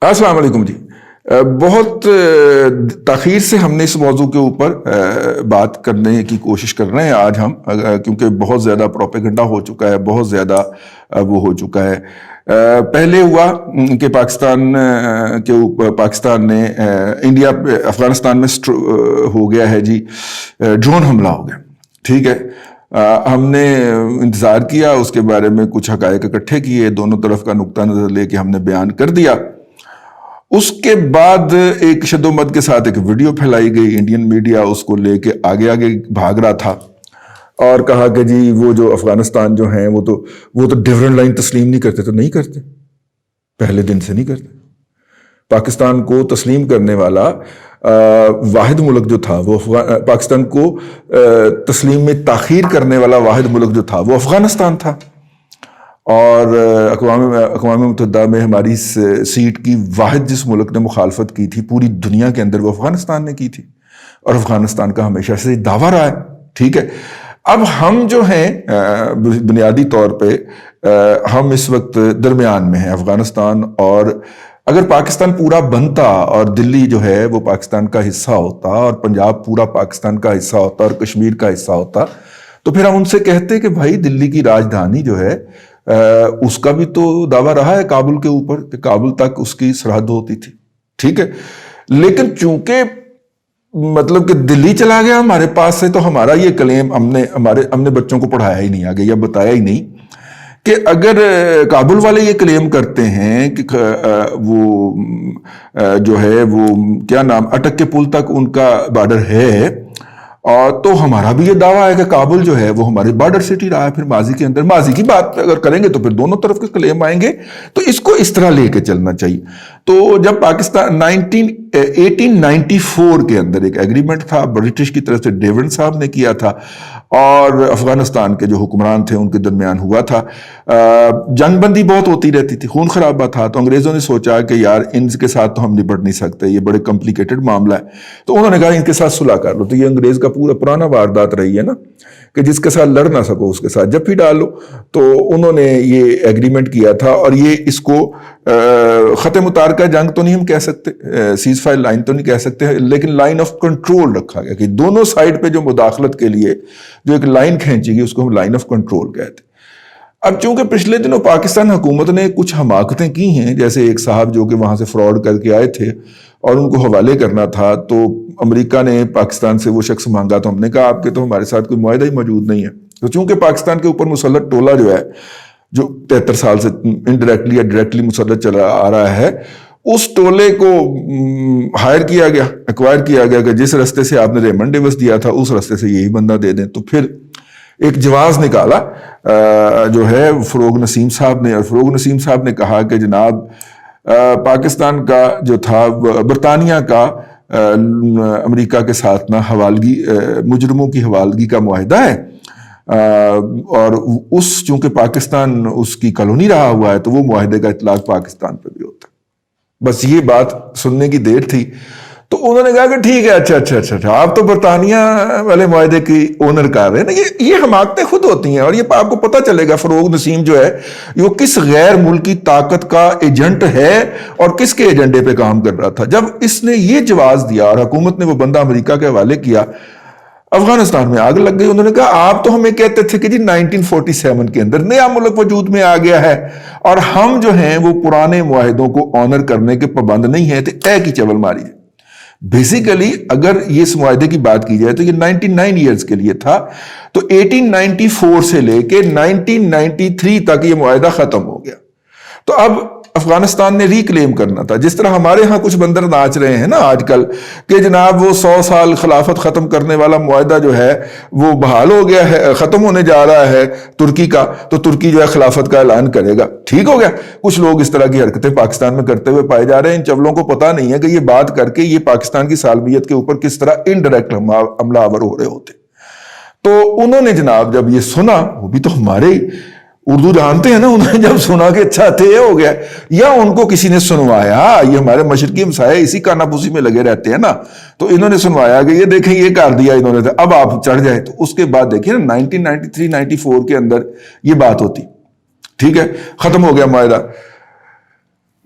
السلام علیکم جی. بہت تاخیر سے ہم نے اس موضوع کے اوپر بات کرنے کی کوشش کر رہے ہیں آج ہم، کیونکہ بہت زیادہ پروپیگنڈا ہو چکا ہے، بہت زیادہ وہ ہو چکا ہے. پہلے ہوا کہ پاکستان نے انڈیا افغانستان میں ہو گیا ہے جی، ڈرون حملہ ہو گیا. ٹھیک ہے، ہم نے انتظار کیا، اس کے بارے میں کچھ حقائق اکٹھے کیے، دونوں طرف کا نقطہ نظر لے کے ہم نے بیان کر دیا. اس کے بعد ایک شد و مد کے ساتھ ایک ویڈیو پھیلائی گئی، انڈین میڈیا اس کو لے کے آگے آگے بھاگ رہا تھا اور کہا کہ جی وہ جو افغانستان جو ہیں وہ تو ڈیورنٹ لائن تسلیم نہیں کرتے. تو نہیں کرتے، پہلے دن سے نہیں کرتے. پاکستان کو تسلیم کرنے والا واحد ملک جو تھا وہ پاکستان کو تسلیم میں تاخیر کرنے والا واحد ملک جو تھا وہ افغانستان تھا. اور اقوام متحدہ میں ہماری سیٹ کی واحد جس ملک نے مخالفت کی تھی پوری دنیا کے اندر وہ افغانستان نے کی تھی، اور افغانستان کا ہمیشہ سے دعویٰ رہا ہے. ٹھیک ہے، اب ہم جو ہیں بنیادی طور پہ ہم اس وقت درمیان میں ہیں افغانستان، اور اگر پاکستان پورا بنتا اور دلی جو ہے وہ پاکستان کا حصہ ہوتا اور پنجاب پورا پاکستان کا حصہ ہوتا اور کشمیر کا حصہ ہوتا، تو پھر ہم ان سے کہتے کہ بھائی دلی کی راجدھانی جو ہے اس کا بھی تو دعویٰ رہا ہے کابل کے اوپر، کہ کابل تک اس کی سرحد ہوتی تھی. ٹھیک ہے، لیکن چونکہ مطلب کہ دلی چلا گیا ہمارے پاس سے، تو ہمارا یہ کلیم ہم نے بچوں کو پڑھایا ہی نہیں آگے، یا بتایا ہی نہیں کہ اگر کابل والے یہ کلیم کرتے ہیں کہ وہ جو ہے وہ کیا نام اٹک کے پل تک ان کا بارڈر ہے، اور تو ہمارا بھی یہ دعویٰ ہے کہ کابل جو ہے وہ ہماری بارڈر سٹی رہا ہے. پھر ماضی کے اندر ماضی کی بات اگر کریں گے تو پھر دونوں طرف کے کلیم آئیں گے. تو اس کو اس طرح لے کے چلنا چاہیے. تو جب پاکستان 1894 کے اندر ایک ایگریمنٹ تھا برٹش کی طرف سے، ڈیون صاحب نے کیا تھا، اور افغانستان کے جو حکمران تھے ان کے درمیان ہوا تھا. جنگ بندی بہت ہوتی رہتی تھی، خون خرابہ تھا. تو انگریزوں نے سوچا کہ یار ان کے ساتھ تو ہم نپٹ نہیں سکتے، یہ بڑے کمپلیکیٹڈ معاملہ ہے. تو انہوں نے کہا ان کے ساتھ صلح کر لو. تو یہ انگریز کا پورا پرانا واردات رہی ہے نا، کہ جس کے ساتھ لڑ نہ سکو اس کے ساتھ جفی ڈال لو. تو انہوں نے یہ ایگریمنٹ کیا تھا، اور یہ اس کو ختم متارکہ جنگ تو نہیں ہم کہہ سکتے، سیز فائر لائن تو نہیں کہہ سکتے، لیکن لائن آف کنٹرول رکھا گیا کہ دونوں سائڈ پہ جو مداخلت کے لیے جو ایک لائن کھینچی گئی اس کو ہم لائن آف کنٹرول کہتے. اب چونکہ پچھلے دنوں پاکستان حکومت نے کچھ حماقتیں کی ہیں، جیسے ایک صاحب جو کہ وہاں سے فراڈ کر کے آئے تھے اور ان کو حوالے کرنا تھا، تو امریکہ نے پاکستان سے وہ شخص مانگا. تو ہم نے کہا آپ کے تو ہمارے ساتھ کوئی معاہدہ ہی موجود نہیں ہے. تو چونکہ پاکستان کے اوپر مسلط ٹولہ جو ہے جو 73 سال سے انڈائریکٹلی یا ڈائریکٹلی مسلط چلا آ رہا ہے، اس ٹولے کو ہائر کیا گیا، ایکوائر کیا گیا کہ جس رستے سے آپ نے ریمنڈ ڈیوس دیا تھا اس رستے سے یہی بندہ دے دیں. تو پھر ایک جواز نکالا جو ہے فروغ نسیم صاحب نے، اور فروغ نسیم صاحب نے کہا کہ جناب پاکستان کا جو تھا برطانیہ کا امریکہ کے ساتھ نہ حوالگی، مجرموں کی حوالگی کا معاہدہ ہے، اور اس چونکہ پاکستان اس کی کالونی رہا ہوا ہے تو وہ معاہدے کا اطلاق پاکستان پہ بھی ہوتا ہے. بس یہ بات سننے کی دیر تھی. تو انہوں نے کہا کہ ٹھیک ہے، اچھا آپ تو برطانیہ والے معاہدے کی اونر کر رہے ہیں نا. یہ حماقتیں خود ہوتی ہیں، اور یہ آپ کو پتہ چلے گا فروغ نسیم جو ہے وہ کس غیر ملکی طاقت کا ایجنٹ ہے اور کس کے ایجنڈے پہ کام کر رہا تھا. جب اس نے یہ جواز دیا اور حکومت نے وہ بندہ امریکہ کے حوالے کیا، افغانستان میں آگ لگ گئی. انہوں نے کہا آپ تو ہمیں کہتے تھے کہ جی 1947 کے اندر نیا ملک وجود میں آ گیا ہے اور ہم جو ہیں وہ پرانے معاہدوں کو آنر کرنے کے پابند نہیں ہیں، تو اے کی چول ماری ہے. بیسیکلی اگر یہ اس معاہدے کی بات کی جائے تو یہ 99 ایئرز کے لیے تھا. تو 1894 سے لے کے 1993 تک یہ معاہدہ ختم ہو گیا. تو اب افغانستان نے ریکلیم کرنا تھا، جس طرح ہمارے ہاں کچھ بندر ناچ رہے ہیں نا آج کل کہ جناب وہ 100 سال خلافت ختم کرنے والا معاہدہ جو ہے وہ بحال ہو گیا ہے، ختم ہونے جا رہا ہے ترکی کا، تو ترکی جو ہے خلافت کا اعلان کرے گا. ٹھیک ہو گیا. کچھ لوگ اس طرح کی حرکتیں پاکستان میں کرتے ہوئے پائے جا رہے ہیں. ان چولوں کو پتہ نہیں ہے کہ یہ بات کر کے یہ پاکستان کی سالمیت کے اوپر کس طرح انڈائریکٹ حملہ آور ہو رہے ہوتے. تو انہوں نے جناب جب یہ سنا، وہ بھی تو ہمارے اردو جانتے ہیں نا، انہوں نے جب سنا کہ اچھا یہ ہو گیا، یا ان کو کسی نے سنوایا، یہ ہمارے مشرقی ہمسائے اسی کاناپوسی میں لگے رہتے ہیں نا، تو انہوں نے سنوایا کہ یہ دیکھیں یہ کر دیا انہوں نے، اب آپ چڑھ جائیں. تو اس کے بعد دیکھیں نا 1993-94 کے اندر یہ بات ہوتی. ٹھیک ہے، ختم ہو گیا معاہدہ.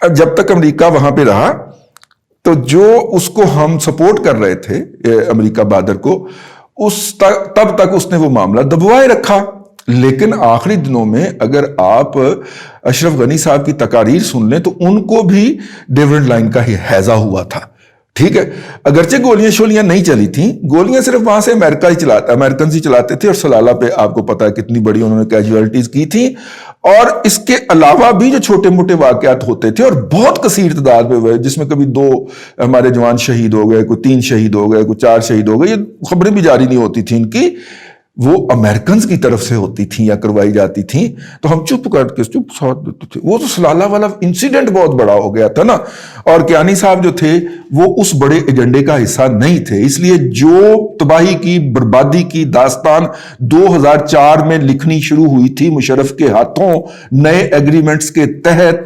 جب تک امریکہ وہاں پہ رہا تو جو اس کو ہم سپورٹ کر رہے تھے امریکہ بہادر کو، تب تک اس نے وہ معاملہ دبوائے رکھا. لیکن آخری دنوں میں اگر آپ اشرف غنی صاحب کی تقاریر سن لیں تو ان کو بھی ڈیوڈ لائن کا ہی ہیضہ ہوا تھا. ٹھیک ہے، اگرچہ گولیاں شولیاں نہیں چلی تھیں، گولیاں صرف وہاں سے امریکنز ہی چلاتے تھے، اور سلالہ پہ آپ کو پتا ہے کتنی بڑی انہوں نے کیجوالٹیز کی تھی. اور اس کے علاوہ بھی جو چھوٹے موٹے واقعات ہوتے تھے اور بہت کثیر تعداد میں ہوئے، جس میں کبھی 2 ہمارے جوان شہید ہو گئے، کوئی 3 شہید ہو گئے، کوئی 4 شہید ہو گئے، یہ خبریں بھی جاری نہیں ہوتی تھیں ان کی، وہ امریکنز کی طرف سے ہوتی تھیں یا کروائی جاتی تھیں، تو ہم چپ ساتھ دیتے تھے. وہ تو سلالہ والا انسیڈنٹ بہت بڑا ہو گیا تھا نا، اور کیانی صاحب جو تھے وہ اس بڑے ایجنڈے کا حصہ نہیں تھے. اس لیے جو تباہی کی، بربادی کی داستان 2004 میں لکھنی شروع ہوئی تھی مشرف کے ہاتھوں نئے ایگریمنٹس کے تحت،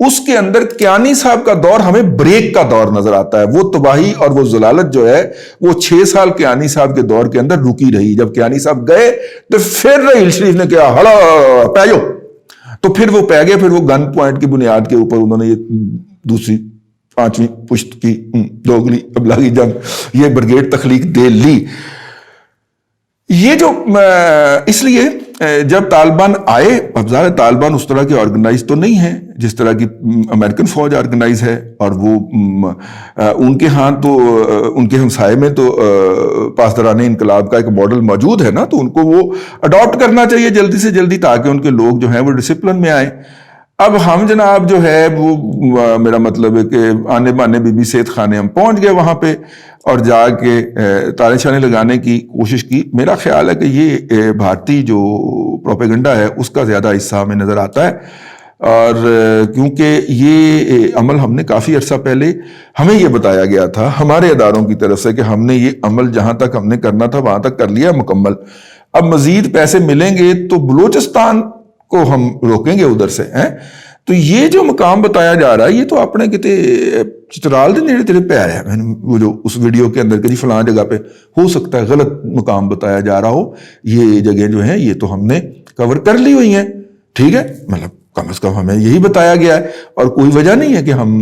اس کے اندر کیانی صاحب کا دور ہمیں بریک کا دور نظر آتا ہے. وہ تباہی اور وہ ذلالت جو ہے وہ 6 سال کیانی صاحب کے دور کے اندر رکی رہی. جب کیانی صاحب گئے تو پھر رحیل شریف نے کہا ہڑا پیو، تو پھر وہ پہ گئے. پھر وہ گن پوائنٹ کی بنیاد کے اوپر انہوں نے یہ دوسری 5ویں پشت کی دوگلی ابلاغی جنگ، یہ بریگیڈ تخلیق دے لی. یہ جو اس لیے جب طالبان آئے، اب ظاہر طالبان اس طرح کے آرگنائز تو نہیں ہیں جس طرح کی امریکن فوج آرگنائز ہے، اور وہ ان کے ہاں تو ان کے ہمسائے میں تو پاسداران انقلاب کا ایک ماڈل موجود ہے نا، تو ان کو وہ اڈاپٹ کرنا چاہیے جلدی سے جلدی تاکہ ان کے لوگ جو ہیں وہ ڈسپلن میں آئیں. اب ہم جناب جو ہے وہ میرا مطلب ہے کہ آنے بانے بی بی سید خانے ہم پہنچ گئے وہاں پہ اور جا کے تانے چھانے لگانے کی کوشش کی. میرا خیال ہے کہ یہ بھارتی جو پروپیگنڈا ہے اس کا زیادہ حصہ ہمیں نظر آتا ہے، اور کیونکہ یہ عمل ہم نے کافی عرصہ پہلے ہمیں یہ بتایا گیا تھا ہمارے اداروں کی طرف سے کہ ہم نے یہ عمل جہاں تک ہم نے کرنا تھا وہاں تک کر لیا مکمل. اب مزید پیسے ملیں گے تو بلوچستان کو ہم روکیں گے ادھر سے ہیں. تو یہ جو مقام بتایا جا رہا ہے یہ تو اپنے کتے چترال دے نیڑے تیرے پہ آیا ہے، وہ جو اس ویڈیو کے اندر کہ جی فلاں جگہ پہ ہو سکتا ہے غلط مقام بتایا جا رہا ہو. یہ جگہ جو ہیں یہ تو ہم نے کور کر لی ہوئی ہیں. ٹھیک ہے، مطلب کم از کم ہمیں یہی بتایا گیا ہے اور کوئی وجہ نہیں ہے کہ ہم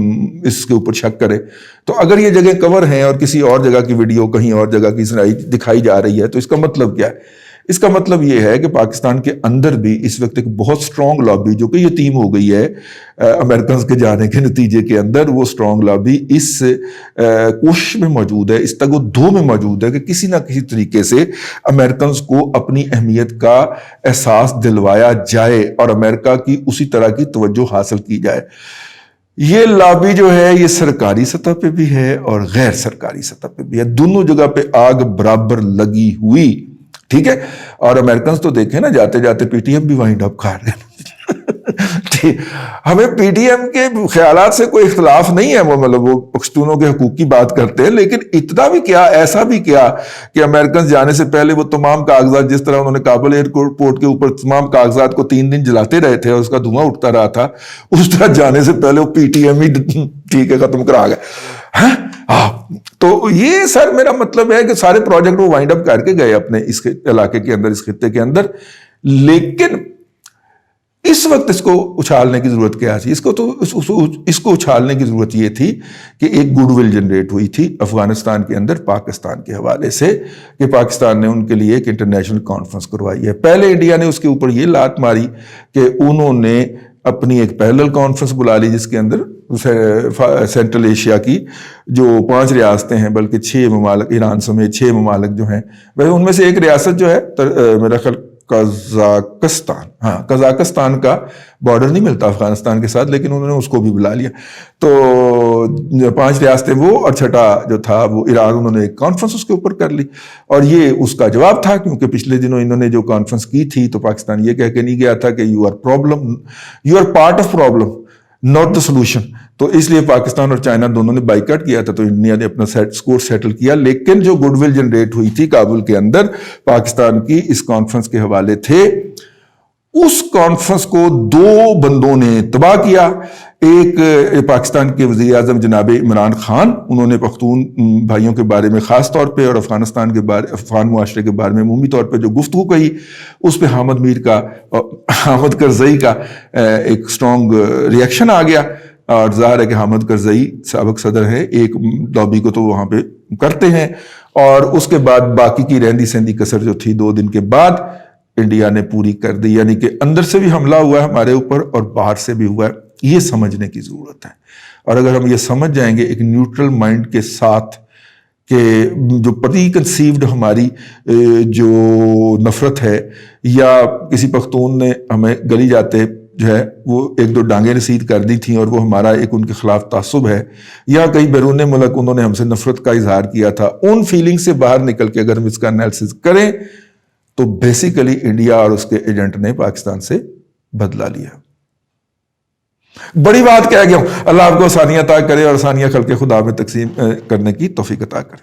اس کے اوپر شک کریں. تو اگر یہ جگہ کور ہیں اور کسی اور جگہ کی ویڈیو کہیں اور جگہ کی دکھائی جا رہی ہے تو اس کا مطلب کیا ہے؟ اس کا مطلب یہ ہے کہ پاکستان کے اندر بھی اس وقت ایک بہت سٹرونگ لابی جو کہ یتیم ہو گئی ہے امریکنز کے جانے کے نتیجے کے اندر، وہ سٹرونگ لابی اس کوشش میں موجود ہے، اس تگ و دو میں موجود ہے کہ کسی نہ کسی طریقے سے امریکنز کو اپنی اہمیت کا احساس دلوایا جائے اور امریکہ کی اسی طرح کی توجہ حاصل کی جائے. یہ لابی جو ہے یہ سرکاری سطح پہ بھی ہے اور غیر سرکاری سطح پہ بھی ہے، دونوں جگہ پہ آگ برابر لگی ہوئی. ٹھیک ہے، اور امریکنز تو دیکھیں نا جاتے جاتے پی ٹی ایم بھی وائنڈ اپ کر رہے ہیں. ہمیں پی ٹی ایم کے خیالات سے کوئی اختلاف نہیں ہے، وہ مطلب وہ پختونوں کے حقوق کی بات کرتے ہیں، لیکن اتنا بھی کیا، ایسا بھی کیا کہ امریکنز جانے سے پہلے وہ تمام کاغذات، جس طرح انہوں نے کابل ایئرپورٹ کے اوپر تمام کاغذات کو 3 دن جلاتے رہے تھے اور اس کا دھواں اٹھتا رہا تھا، اس طرح جانے سے پہلے وہ پی ٹی ایم ہی ٹھیک ہے ختم کرا گئے. تو یہ سر میرا مطلب ہے کہ سارے پروجیکٹ وہ وائنڈ اپ کر کے گئے اپنے اس علاقے کے اندر، اس خطے کے اندر. لیکن اس وقت اس کو اچھالنے کی ضرورت کیا تھی؟ اس کو اچھالنے کی ضرورت یہ تھی کہ ایک گڈ ول جنریٹ ہوئی تھی افغانستان کے اندر پاکستان کے حوالے سے کہ پاکستان نے ان کے لیے ایک انٹرنیشنل کانفرنس کروائی ہے. پہلے انڈیا نے اس کے اوپر یہ لات ماری کہ انہوں نے اپنی ایک پیرلل کانفرنس بلا لی جس کے اندر سینٹرل ایشیا کی جو 5 ریاستیں ہیں، بلکہ 6 ممالک، ایران سمیت 6 ممالک جو ہیں، ان میں سے ایک ریاست جو ہے میرا خیال قزاقستان، قزاقستان کا بارڈر نہیں ملتا افغانستان کے ساتھ، لیکن انہوں نے اس کو بھی بلا لیا. تو 5 ریاستیں وہ اور چھٹا جو تھا وہ ایران، انہوں نے ایک کانفرنس اس کے اوپر کر لی. اور یہ اس کا جواب تھا کیونکہ پچھلے دنوں انہوں نے جو کانفرنس کی تھی تو پاکستان یہ کہہ کے نہیں گیا تھا کہ you are part of problem not the solution. تو اس لیے پاکستان اور چائنا دونوں نے بائیکاٹ کیا تھا، تو انڈیا نے اپنا سکور سیٹل کیا. لیکن جو گڈ ول جنریٹ ہوئی تھی کابل کے اندر پاکستان کی اس کانفرنس کے حوالے تھے، اس کانفرنس کو 2 بندوں نے تباہ کیا. ایک پاکستان کے وزیر اعظم جناب عمران خان، انہوں نے پختون بھائیوں کے بارے میں خاص طور پہ اور افغانستان کے بارے، افغان معاشرے کے بارے میں عمومی طور پہ جو گفتگو کہی، اس پہ حامد کرزئی کا ایک سٹرونگ ریئیکشن آ گیا اور ظاہر ہے کہ حامد کرزئی سابق صدر ہے، ایک لابی کو تو وہاں پہ کرتے ہیں، اور اس کے بعد باقی کی رہندی سہندی کسر جو تھی 2 دن کے بعد انڈیا نے پوری کر دی، یعنی کہ اندر سے بھی حملہ ہوا ہے ہمارے اوپر اور باہر سے بھی ہوا ہے، یہ سمجھنے کی ضرورت ہے۔ اور اگر ہم یہ سمجھ جائیں گے ایک نیوٹرل مائنڈ کے ساتھ کہ جو پری کنسیوڈ ہماری جو نفرت ہے، یا کسی پختون نے ہمیں گلی جاتے جو ہے وہ 1-2 ڈانگیں رسید کر دی تھیں اور وہ ہمارا ایک ان کے خلاف تعصب ہے، یا کئی بیرون ملک انہوں نے ہم سے نفرت کا اظہار کیا تھا، ان فیلنگ سے باہر نکل کے اگر ہم اس کا انالیسس کریں تو بیسیکلی انڈیا اور اس کے ایجنٹ نے پاکستان سے بدلہ لیا۔ بڑی بات کہہ گیا ہوں، اللہ آپ کو آسانیاں عطا کرے اور آسانیاں خلق خدا میں تقسیم کرنے کی توفیق عطا کرے۔